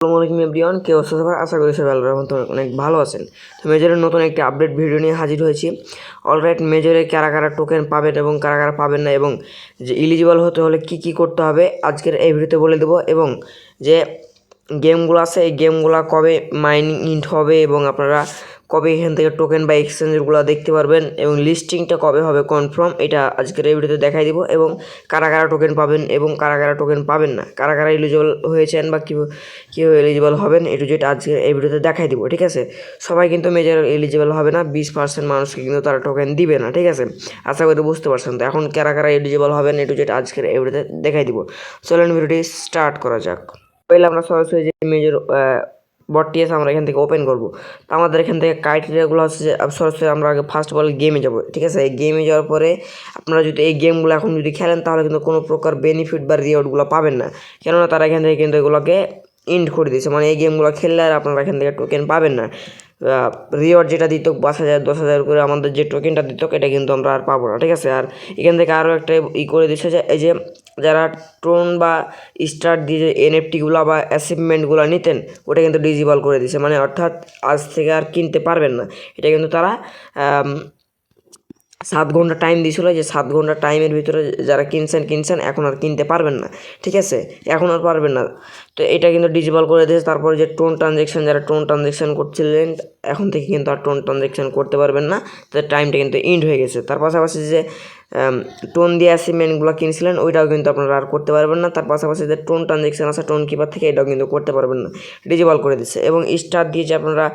আসসালামু আলাইকুম এভরিওয়ান, কেউ সবার আশা করি সবাই আল্লাহর রহমতে অনেক ভালো আছেন। তো মেজরের নতুন একটি আপডেট ভিডিও নিয়ে হাজির হয়েছি। অলরাইট, মেজরে কারা কারা টোকেন পাবেন এবং কারা কারা পাবেন না, এবং যে এলিজিবল হতে হলে কি কি করতে হবে আজকের এই ভিডিওতে বলে দেবো, এবং যে গেমগুলো আছে এই গেমগুলো কবে মাইনিং ইন্ট হবে এবং আপনারা কবে এখান থেকে টোকেন বা এক্সচেঞ্জগুলো দেখতে পারবেন এবং লিস্টিংটা কবে হবে কনফার্ম, এটা আজকের এই ভিডিওতে দেখাই দিব। এবং কারা কারা টোকেন পাবেন এবং কারা কারা টোকেন পাবেন না, কারা কারা এলিজিবল হয়েছেন বা কীভাবে এলিজিবল হবেন, এটু যেটা আজকের এই ভিডিওতে দেখাই দিব। ঠিক আছে, সবাই কিন্তু মেজর এলিজিবল হবে না, 20% মানুষকে কিন্তু তারা টোকেন দিবে না। ঠিক আছে, আশা করি বুঝতে পারছেন। তো এখন কারা কারা এলিজিবল হবেন এটু যেটা আজকের এই ভিডিওতে দেখাই দিব। চলেন ভিডিওটি স্টার্ট করা যাক। তাহলে আমরা সরাসরি যে মেজর বটটি আছে আমরা এখান থেকে ওপেন করব। তো আমাদের এখান থেকে ক্রাইটেরিয়াগুলো হচ্ছে যে সরাসরি আমরা আগে ফার্স্ট অফ অল গেমে যাব। ঠিক আছে, এই গেমে যাওয়ার পরে আপনারা যদি এই গেমগুলো এখন যদি খেলেন তাহলে কিন্তু কোনো প্রকার বেনিফিট বা রিওয়ার্ডগুলো পাবেন না, কেননা তারা এখান থেকে কিন্তু এগুলোকে ইন্ড করে দিয়েছে। মানে এই গেমগুলো খেললে আর আপনারা এখান থেকে টোকেন পাবেন না। রিওয়ার্ড যেটা দিত 5,000 10,000 করে আমাদের যে টোকেনটা দিত এটা কিন্তু আমরা আর পাবো না। ঠিক আছে, আর এখান থেকে আরও একটা করে দিচ্ছে যে এই যে যারা টোন বা স্টার্ট দিয়ে যে এনএফটিগুলো বা অ্যাচিভমেন্টগুলো নিতেন ওটা কিন্তু ডিজেবল করে দিয়েছে। মানে অর্থাৎ আজ থেকে আর কিনতে পারবেন না। এটা কিন্তু তারা 7 ঘন্টা টাইম দিয়েছিল, যে 7 ঘন্টা টাইমের ভিতরে যারা কিনছেন এখন আর কিনতে পারবেন না। ঠিক আছে, এখন আর পারবেন না। তো এটা কিন্তু ডিজেবল করে দিয়েছে। তারপরে যে টোন ট্রানজ্যাকশন, যারা টোন ট্রানজ্যাকশন করছিলেন এখন থেকে কিন্তু আর টোন ট্রানজ্যাকশন করতে পারবেন না, তো টাইমটা কিন্তু এন্ড হয়ে গেছে। তার পাশাপাশি যে টোন দিয়ে অ্যাচিভমেন্টগুলো কিনছিলেন ওইটাও কিন্তু আপনারা আর করতে পারবেন না। তার পাশাপাশি যে টোন ট্রানজ্যাকশন আছে টোন কিপার থেকে এটাও কিন্তু করতে পারবেন না, ডিজেবল করে দিচ্ছে। এবং স্টার দিয়ে যে আপনারা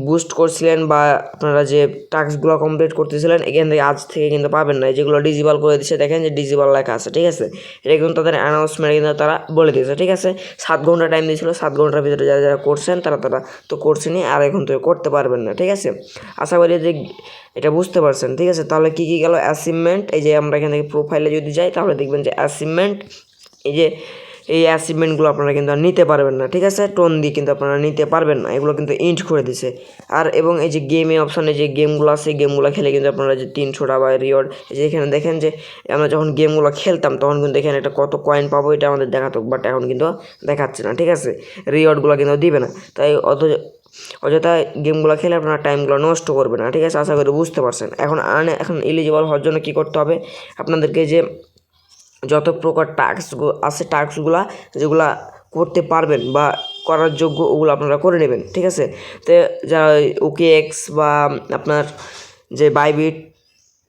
বুস্ট করছিলেন বা আপনারা যে টাস্কগুলো কমপ্লিট করতেছিলেন এখান থেকে আজ থেকে কিন্তু পাবেন না, যেগুলো ডিজেবল করে দিচ্ছে। দেখেন যে ডিজেবল লেখা আছে। ঠিক আছে, এটা কিন্তু তাদের অ্যানাউন্সমেন্ট কিন্তু তারা বলে দিয়েছে। ঠিক আছে, 7 ঘন্টা টাইম দিয়েছিল, 7 ঘন্টার ভিতরে যারা যারা করছেন তারা তো করছেনই, আর এখন তো করতে পারবেন না। ঠিক আছে, আশা করি যে এটা বুঝতে পারছেন। ঠিক আছে, তাহলে কী কী গেল অ্যাচিভমেন্ট, এই যে আমরা এখান থেকে প্রোফাইলে যদি যাই তাহলে দেখবেন যে অ্যাচিভমেন্ট, এই যে এই অ্যাচিভমেন্টগুলো আপনারা কিন্তু আর নিতে পারবেন না। ঠিক আছে, টোন দিয়ে কিন্তু আপনারা নিতে পারবেন না, এগুলো কিন্তু ইন্ট করে দিছে। আর এবং এই যে গেমে অপশানে যে গেমগুলো আছে গেমগুলো খেলে কিন্তু আপনারা যে 300 টাকা বা রিওয়ার্ড, যে এখানে দেখেন যে আমরা যখন গেমগুলো খেলতাম তখন কিন্তু এখানে একটা কত কয়েন পাবো এটা আমাদের দেখাতো, বাট এখন কিন্তু দেখাচ্ছে না। ঠিক আছে, রিওয়ার্ডগুলো কিন্তু দিবে না, তাই অযথা গেমগুলো খেলে আপনারা টাইমগুলো নষ্ট করবে না। ঠিক আছে, আশা করি বুঝতে পারছেন। এখন এলিজিবল হওয়ার জন্য কী করতে হবে, আপনাদেরকে যে যত প্রকার টাস্কগুলো আছে টাস্কগুলো যেগুলো করতে পারবেন বা করার যোগ্য ওগুলো আপনারা করে নেবেন। ঠিক আছে, তো যারা OKX বা আপনার যে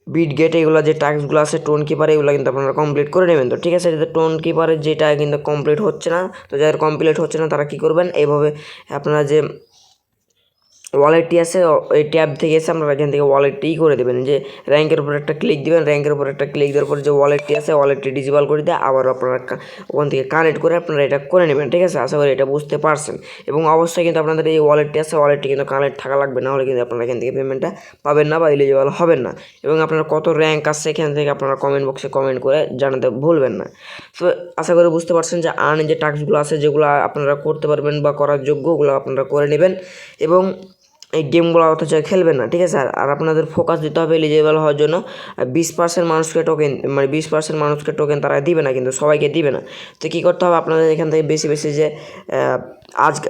বিটগেট এগুলো যে টাস্কগুলো আছে টোন কিপারে এগুলো কিন্তু আপনারা কমপ্লিট করে নেবেন। তো ঠিক আছে, যাতে টোন কিপারের যেটা কিন্তু কমপ্লিট হচ্ছে না, তো যাদের কমপ্লিট হচ্ছে না তারা কী করবেন, এইভাবে আপনারা যে ওয়ালেটটি আছে এই ট্যাব থেকে এসে আপনারা এখান থেকে ওয়ালেটটি করে দেবেন, যে র্যাঙ্কের উপর একটা ক্লিক দেবেন, র্যাঙ্কের উপর একটা ক্লিক দেওয়ার পর যে ওয়ালেটটি আছে ওয়ালেটটি ডিজেবল করে দিয়ে আবার আপনারা ওখান থেকে কানেক্ট করে আপনারা এটা করে নেবেন। ঠিক আছে, আশা করি এটা বুঝতে পারছেন। এবং অবশ্যই কিন্তু আপনাদের এই ওয়ালেটটি আছে ওয়ালেটটি কিন্তু কানেক্ট থাকা লাগবে, না হলে কিন্তু আপনারা এখান থেকে পেমেন্টটা পাবেন না বা এলিজিবল হবেন না। এবং আপনার কত র্যাঙ্ক আসছে এখান থেকে আপনারা কমেন্ট বক্সে কমেন্ট করে জানাতে ভুলবেন না। তো আশা করি বুঝতে পারছেন যে আর্ন যে টাস্কগুলো আছে যেগুলো আপনারা করতে পারবেন বা করার যোগ্য ওগুলো আপনারা করে নেবেন, এবং এই গেমগুলো অথচ খেলবেন না। ঠিক আছে, আর আপনাদের ফোকাস দিতে হবে এলিজিবল হওয়ার জন্য। 20% মানুষকে টোকেন, মানে 20% মানুষকে টোকেন তারা দিবে না, কিন্তু সবাইকে দিবে না। তো কী করতে হবে, আপনাদের এখান থেকে বেশি বেশি যে আজকে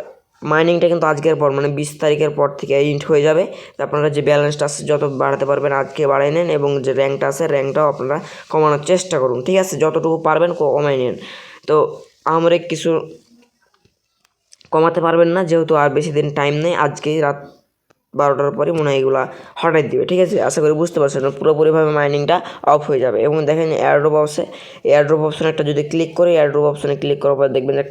মাইনিংটা কিন্তু আজকের পর মানে 20 তারিখের পর থেকে ইন্ট হয়ে যাবে। তো আপনারা যে ব্যালেন্সটা আছে যত বাড়াতে পারবেন আজকে বাড়াই নেন, এবং যে র্যাঙ্কটা আছে র্যাঙ্কটাও আপনারা কমানোর চেষ্টা করুন। ঠিক আছে, যতটুকু পারবেন কমাই নেন। তো আমরা কিছু কমাতে পারবেন না, যেহেতু আর বেশি দিন টাইম নেই, আজকেই রাত 12টার পরে মনে হয় এগুলো হঠাৎ দিবে। ঠিক আছে, আশা করি বুঝতে পারছেন। পুরোপুরিভাবে মাইনিংটা অফ হয়ে যাবে। এবং দেখেন এয়ারড্রপ আছে, এয়ারড্রপ অপশনে একটা যদি ক্লিক করি, এয়ারড্রপ অপশনে ক্লিক করার পর দেখবেন যে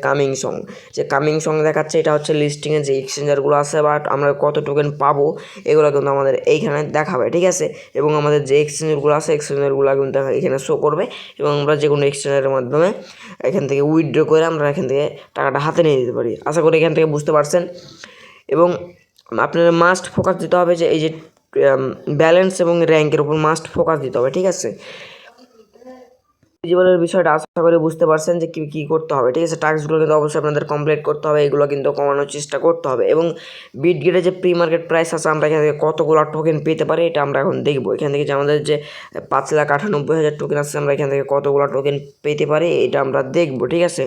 কামিং সং দেখাচ্ছে। এটা হচ্ছে লিস্টিংয়ে যে এক্সচেঞ্জারগুলো আছে বাট আমরা কত টোকেন পাবো এগুলো কিন্তু আমাদের এইখানে দেখাবে। ঠিক আছে, এবং আমাদের যে এক্সচেঞ্জারগুলো আছে এক্সচেঞ্জারগুলো কিন্তু এখানে শো করবে, এবং আমরা যে কোনো এক্সচেঞ্জারের মাধ্যমে এখান থেকে উইথড্র করে আমরা এখান থেকে টাকাটা হাতে নিয়ে দিতে পারি। আশা করি এখান থেকে বুঝতে পারছেন। এবং আপনারা মাস্ট ফোকাস দিতে হবে যে এই যে ব্যালেন্স এবং র্যাঙ্কের উপর মাস্ট ফোকাস দিতে হবে। ঠিক আছে, জীবনের বিষয়টা আশা করে বুঝতে পারছেন যে কী করতে হবে। ঠিক আছে, টাস্কগুলো কিন্তু অবশ্যই আপনাদের কমপ্লিট করতে হবে, এগুলো কিন্তু কমানোর চেষ্টা করতে হবে। এবং বিটগেটের যে প্রি মার্কেট প্রাইস আছে আমরা এখান থেকে কতগুলো টোকেন পেতে পারি এটা আমরা এখন দেখবো। এখান থেকে যে আমাদের যে 5,98,000 টোকেন আছে আমরা এখান থেকে কতগুলো টোকেন পেতে পারি এটা আমরা দেখবো। ঠিক আছে,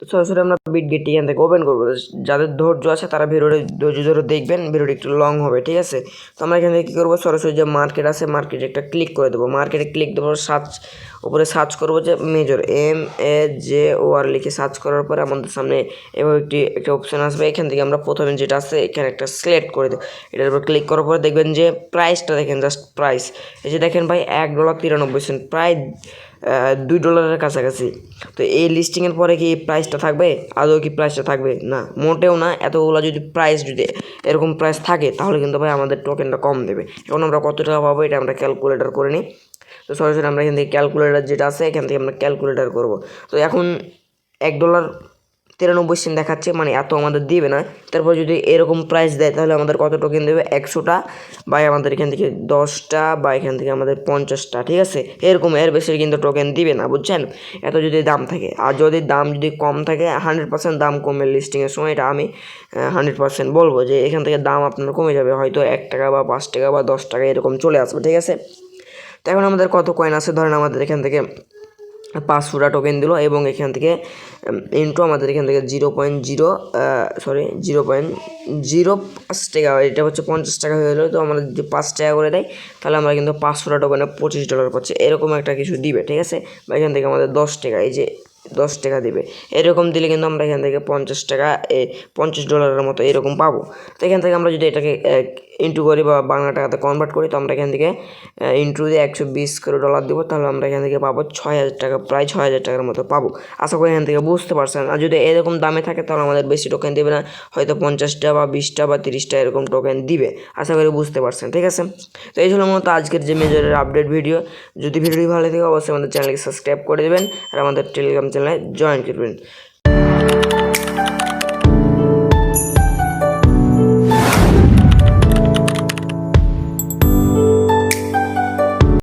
তো সরাসরি আমরা বিটগেটটি এখান থেকে ওপেন করবো। যাদের ধৈর্য আছে তারা ভিডিওটি ধৈর্য ধরে দেখবেন, ভিডিওটি একটু লং হবে, ঠিক আছে। তো আমরা এখান থেকে কী করবো, সরাসরি যে মার্কেট আছে মার্কেটে একটা ক্লিক করে দেবো। মার্কেটে ক্লিক দেবো, উপরে সার্চ করবো যে মেজর MAJOR লিখে সার্চ করার পরে আমাদের সামনে এভাবে একটা অপশান আসবে। এখান থেকে আমরা প্রথমে যেটা আছে এখানে একটা সিলেক্ট করে দেবো। এটার উপর ক্লিক করার পরে দেখবেন যে প্রাইসটা দেখেন, জাস্ট প্রাইস এই যে দেখেন ভাই $1.93, প্রায় $2 কাছাকাছি। তো এই লিস্টিংয়ের পরে কি প্রাইসটা থাকবে? আদৌ কি প্রাইসটা থাকবে? না, মোটেও না। এতগুলো যদি এরকম প্রাইস থাকে তাহলে কিন্তু ভাই আমাদের টোকেনটা কম দেবে। এখন আমরা কত টাকা পাবো এটা আমরা ক্যালকুলেটর করে নিই। তো সরাসরি আমরা এখান থেকে ক্যালকুলেটর যেটা আছে এখান থেকে আমরা ক্যালকুলেটর করব। তো এখন $1.93 দেখাচ্ছে, মানে এত আমাদের দিবে না। তারপর যদি এরকম প্রাইস দেয় তাহলে আমাদের কত টোকেন দেবে? 100টা, বা আমাদের এখান থেকে 10টা, বা এখান থেকে আমাদের 50টা, ঠিক আছে। এরকম এর বেশি কিন্তু টোকেন দিবে না, বুঝছেন, এত যদি দাম থাকে। আর যদি দাম কম থাকে 100% দাম কমে লিস্টিংয়ের সময়, এটা আমি 100% বলবো যে এখান থেকে দাম আপনার কমে যাবে, হয়তো $1 বা $5 বা $10 এরকম চলে আসবে, ঠিক আছে। তো এখন আমাদের কত কয়েন আছে, ধরেন আমাদের এখান থেকে 500টা টোকেন দিল, এবং এখান থেকে আমাদের এখান থেকে 0.05 এটা হচ্ছে $50 হয়ে গেলো। তো আমাদের যদি $5 করে দেয় তাহলে আমরা কিন্তু 500টা টোকেনে $25 পাচ্ছি, এরকম একটা কিছু দিবে, ঠিক আছে। বা এখান থেকে আমাদের $10, এই যে $10 দিবে। এরকম দিলে কিন্তু আমরা এখান থেকে $50 মতো এরকম পাবো। তো এখান থেকে আমরা যদি এটাকে ইন্টু করি বা বাংলা টাকাতে কনভার্ট করি, তো আমরা এখান থেকে ইন্টু দিয়ে $120 করে দেবো, তাহলে আমরা এখান থেকে পাবো $6000, প্রায় $6000 মতো পাবো। আশা করি এখান থেকে বুঝতে পারছেন। আর যদি এরকম দামে থাকে তাহলে আমাদের বেশি টোকেন দেবে না, হয়তো 50টা বা 20টা বা 30টা এরকম টোকেন দিবে। আশা করি বুঝতে পারছেন, ঠিক আছে। তো এই ছিল মূলত আজকের যে মেজরের আপডেট ভিডিও। যদি ভিডিওটি ভালো লাগে অবশ্যই আমাদের চ্যানেলকে সাবস্ক্রাইব করে দেবেন আর আমাদের টেলিগ্রাম চ্যানেলে জয়েন করবেন।